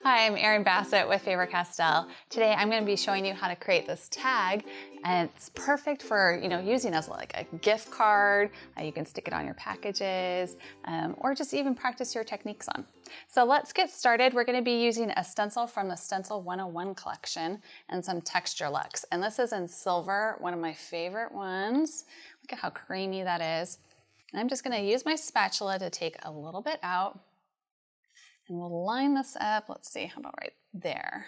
Hi, I'm Erin Bassett with Faber-Castell. Today I'm going to be showing you how to create this tag, and it's perfect for using as like a gift card. You can stick it on your packages or just even practice your techniques on. So let's get started. We're going to be using a stencil from the Stencil 101 collection and some texture Luxe. And this is in silver, one of my favorite ones. Look at how creamy that is. And I'm just going to use my spatula to take a little bit out. And we'll line this up. Let's see, how about right there?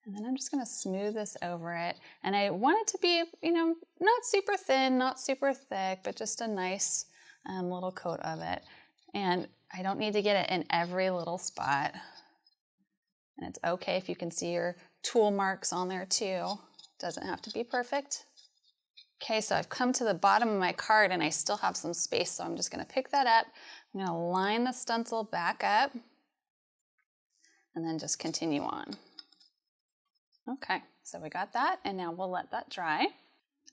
And then I'm just gonna smooth this over it. And I want it to be, not super thin, not super thick, but just a nice little coat of it. And I don't need to get it in every little spot. And it's okay if you can see your tool marks on there too. Doesn't have to be perfect. Okay, so I've come to the bottom of my card and I still have some space, so I'm just gonna pick that up. I'm going to line the stencil back up and then just continue on. Okay, so we got that, and now we'll let that dry.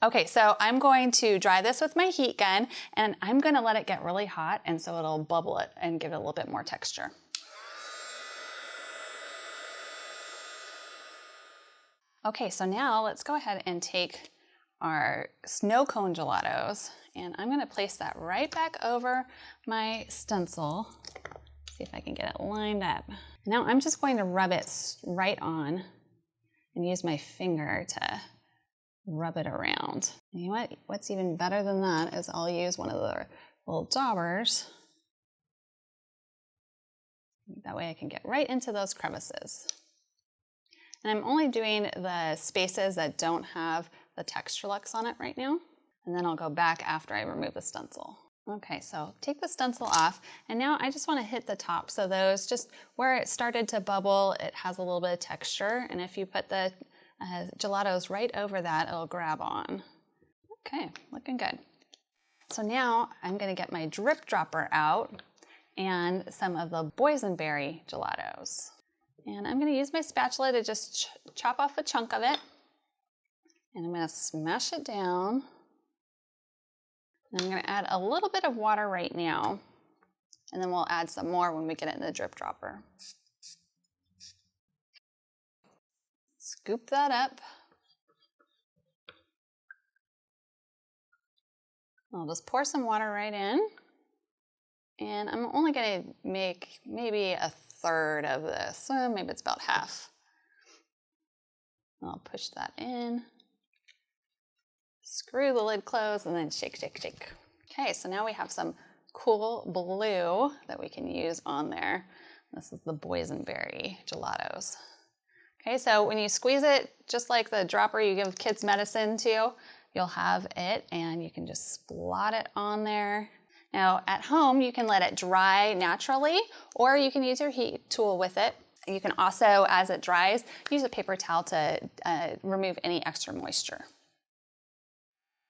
Okay, so I'm going to dry this with my heat gun, and I'm going to let it get really hot, and so it'll bubble it and give it a little bit more texture. Okay, so now let's go ahead and take our snow cone gelatos, and I'm going to place that right back over my stencil. See if I can get it lined up. Now I'm just going to rub it right on and use my finger to rub it around. You know what? What's even better than that is I'll use one of the little daubers. That way I can get right into those crevices. And I'm only doing the spaces that don't have the texture Luxe on it right now. And then I'll go back after I remove the stencil. Okay, so take the stencil off, and now I just want to hit the top. So those, just where it started to bubble, it has a little bit of texture. And if you put the gelatos right over that, it'll grab on. Okay, looking good. So now I'm going to get my drip dropper out and some of the boysenberry gelatos. And I'm going to use my spatula to just chop off a chunk of it. And I'm going to smash it down. And I'm going to add a little bit of water right now. And then we'll add some more when we get it in the drip dropper. Scoop that up. I'll just pour some water right in. And I'm only going to make maybe a third of this. Maybe it's about half. I'll push that in. Screw the lid closed and then shake, shake, shake. Okay, so now we have some cool blue that we can use on there. This is the boysenberry gelatos. Okay, so when you squeeze it, just like the dropper you give kids medicine to, you'll have it and you can just splot it on there. Now at home, you can let it dry naturally, or you can use your heat tool with it. You can also, as it dries, use a paper towel to remove any extra moisture.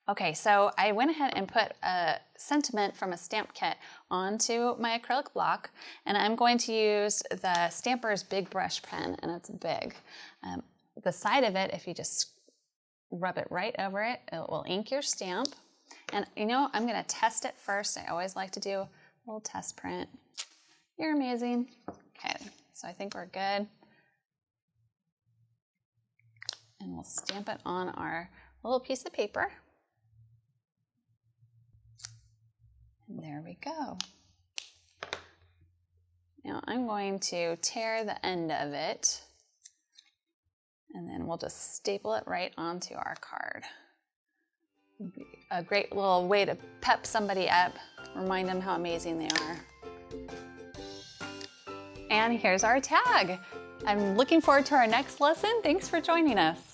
Okay, so I went ahead and put a sentiment from a stamp kit onto my acrylic block, and I'm going to use the Stamper's Big Brush Pen, and it's big. The side of it, if you just rub it right over it, it will ink your stamp. And I'm gonna test it first. I always like to do a little test print. You're amazing. Okay, so I think we're good. And we'll stamp it on our little piece of paper. And there we go. Now I'm going to tear the end of it, and then we'll just staple it right onto our card. A great little way to pep somebody up, remind them how amazing they are. And here's our tag. I'm looking forward to our next lesson. Thanks for joining us.